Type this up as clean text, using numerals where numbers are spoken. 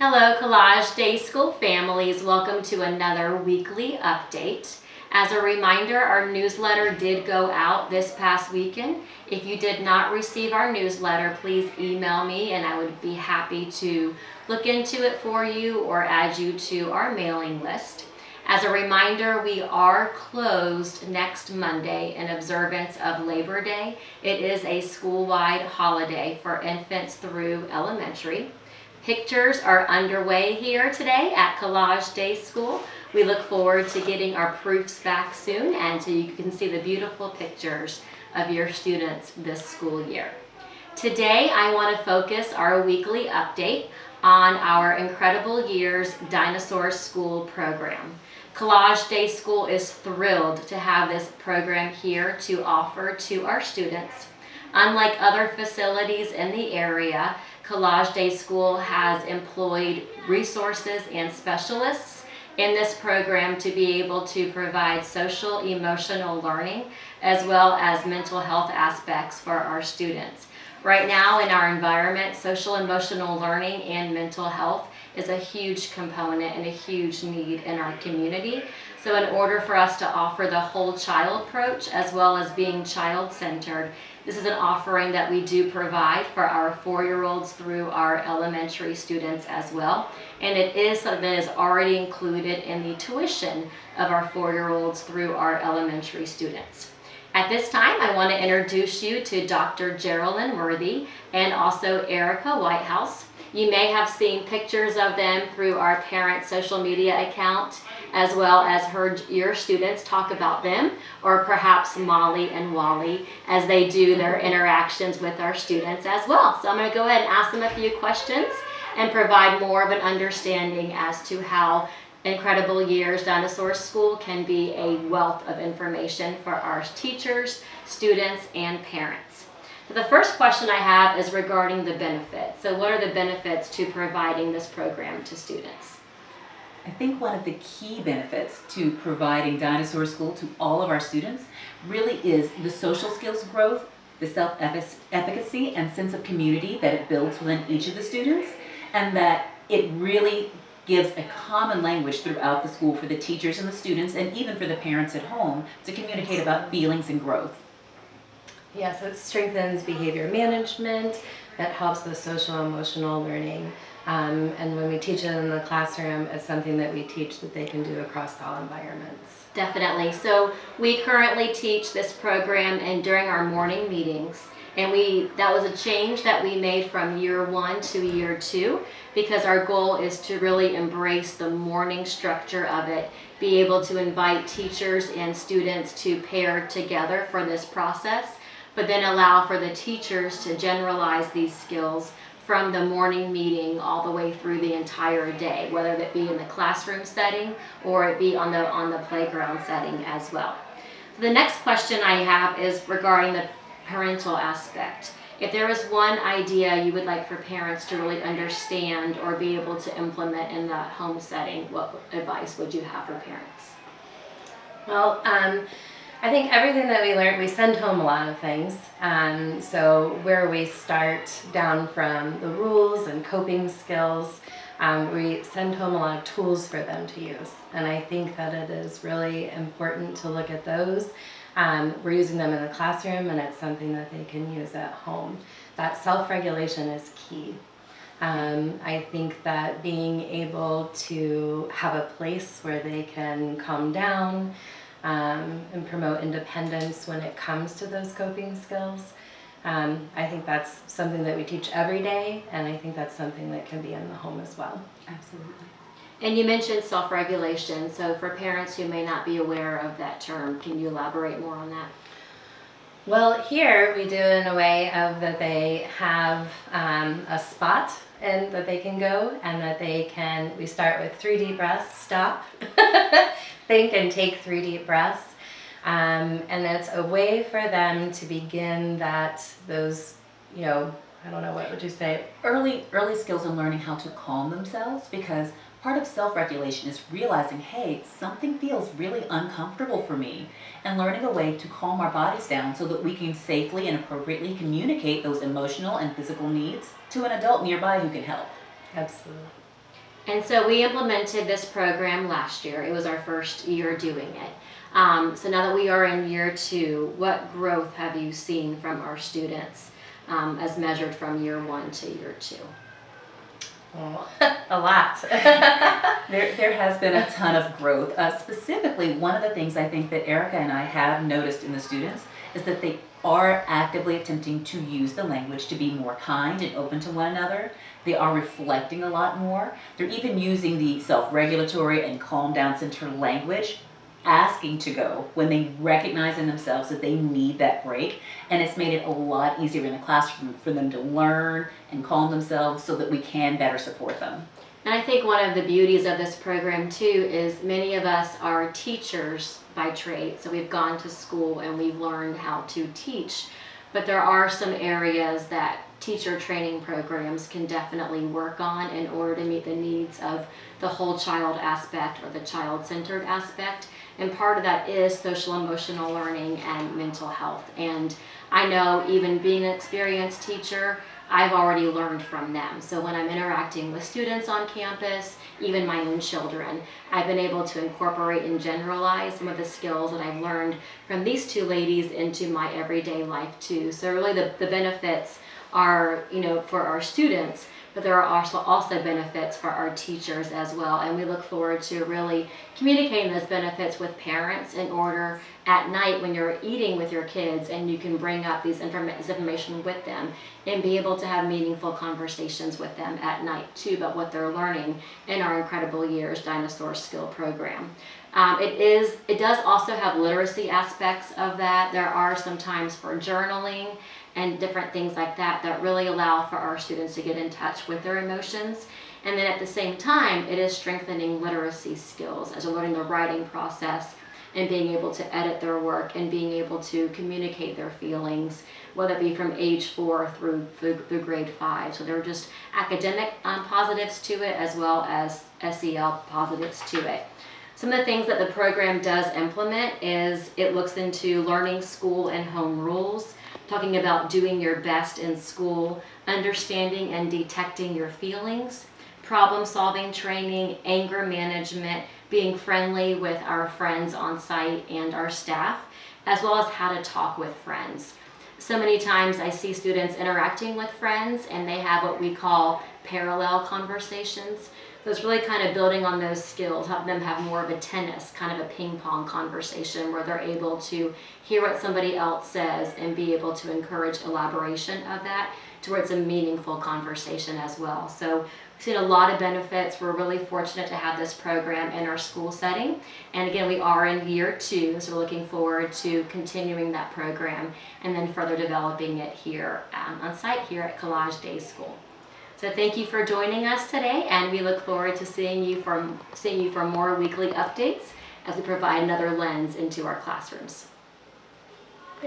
Hello, Collage Day School families. Welcome to another weekly update. As a reminder, our newsletter did go out this past weekend. If you did not receive our newsletter, please email me and I would be happy to look into it for you or add you to our mailing list. As a reminder, we are closed next Monday in observance of Labor Day. It is a school-wide holiday for infants through elementary. Pictures are underway here today at Collage Day School. We look forward to getting our proofs back soon and so you can see the beautiful pictures of your students this school year. Today I want to focus our weekly update on our Incredible Years Dinosaur School program. Collage Day School is thrilled to have this program here to offer to our students. Unlike other facilities in the area, Collage Day School has employed resources and specialists in this program to be able to provide social emotional learning as well as mental health aspects for our students. Right now in our environment, social emotional learning and mental health is a huge component and a huge need in our community. So in order for us to offer the whole child approach as well as being child-centered, this is an offering that we do provide for our 4-year-olds through our elementary students as well. And it is something that is already included in the tuition of our 4-year-olds through our elementary students. At this time, I want to introduce you to Dr. Geraldine Worthy and also Erica Whitehouse. You may have seen pictures of them through our parent social media account, as well as heard your students talk about them, or perhaps Molly and Wally as they do their interactions with our students as well. So I'm going to go ahead and ask them a few questions and provide more of an understanding as to how Incredible Years Dinosaur School can be a wealth of information for our teachers, students, and parents. So the first question I have is regarding the benefits. So what are the benefits to providing this program to students? I think one of the key benefits to providing Dinosaur School to all of our students really is the social skills growth, the self-efficacy and sense of community that it builds within each of the students, and that it really gives a common language throughout the school for the teachers and the students and even for the parents at home to communicate about feelings and growth. Yes, it strengthens behavior management, that helps with social emotional learning. And when we teach it in the classroom, it's something that we teach that they can do across all environments. Definitely. So we currently teach this program and during our morning meetings. And that was a change that we made from year 1 to year 2 because our goal is to really embrace the morning structure of it, be able to invite teachers and students to pair together for this process, but then allow for the teachers to generalize these skills from the morning meeting all the way through the entire day, whether that be in the classroom setting or it be on the playground setting as well. The next question I have is regarding the parental aspect. If there is one idea you would like for parents to really understand or be able to implement in the home setting, what advice would you have for parents? Well, I think everything that we learn, we send home a lot of things. So where we start down from the rules and coping skills, we send home a lot of tools for them to use. And I think that it is really important to look at those. We're using them in the classroom and it's something that they can use at home. That self-regulation is key. I think that being able to have a place where they can calm down and promote independence when it comes to those coping skills. I think that's something that we teach every day, and I think that's something that can be in the home as well. Absolutely. And you mentioned self-regulation, so for parents who may not be aware of that term, can you elaborate more on that? Well, here we do it in a way of that they have a spot and that they can go and that we start with 3 deep breaths, stop, think and take 3 deep breaths. And it's a way for them to begin those, I don't know, what would you say? Early skills in learning how to calm themselves, because part of self-regulation is realizing, hey, something feels really uncomfortable for me, and learning a way to calm our bodies down so that we can safely and appropriately communicate those emotional and physical needs to an adult nearby who can help. Absolutely. And so we implemented this program last year. It was our first year doing it. So now that we are in year 2, what growth have you seen from our students as measured from year 1 to year 2? Oh, a lot. There has been a ton of growth. Specifically, one of the things I think that Erica and I have noticed in the students is that they are actively attempting to use the language to be more kind and open to one another. They are reflecting a lot more. They're even using the self-regulatory and calm down center language, asking to go when they recognize in themselves that they need that break. And it's made it a lot easier in the classroom for them to learn and calm themselves so that we can better support them. And I think one of the beauties of this program too is many of us are teachers by trade. So we've gone to school and we've learned how to teach. But there are some areas that teacher training programs can definitely work on in order to meet the needs of the whole child aspect or the child-centered aspect. And part of that is social emotional learning and mental health. And I know even being an experienced teacher, I've already learned from them. So when I'm interacting with students on campus, even my own children, I've been able to incorporate and generalize some of the skills that I've learned from these 2 ladies into my everyday life too. So really the benefits are, for our students, but there are also benefits for our teachers as well. And we look forward to really communicating those benefits with parents in order at night when you're eating with your kids and you can bring up this information with them and be able to have meaningful conversations with them at night too about what they're learning in our Incredible Years Dinosaur Skill Program. It does also have literacy aspects of that. There are some times for journaling and different things like that that really allow for our students to get in touch with their emotions. And then at the same time, it is strengthening literacy skills as they're learning the writing process and being able to edit their work and being able to communicate their feelings, whether it be from age 4 through grade 5. So there are just academic positives to it as well as SEL positives to it. Some of the things that the program does implement is it looks into learning school and home rules, talking about doing your best in school, understanding and detecting your feelings, problem solving training, anger management, being friendly with our friends on site and our staff, as well as how to talk with friends. So many times I see students interacting with friends and they have what we call parallel conversations. So it's really kind of building on those skills, helping them have more of a tennis, kind of a ping pong conversation where they're able to hear what somebody else says and be able to encourage elaboration of that towards a meaningful conversation as well. So we've seen a lot of benefits. We're really fortunate to have this program in our school setting. And again, we are in year 2, so we're looking forward to continuing that program and then further developing it here on site here at Collage Day School. So thank you for joining us today, and we look forward to seeing you for more weekly updates as we provide another lens into our classrooms.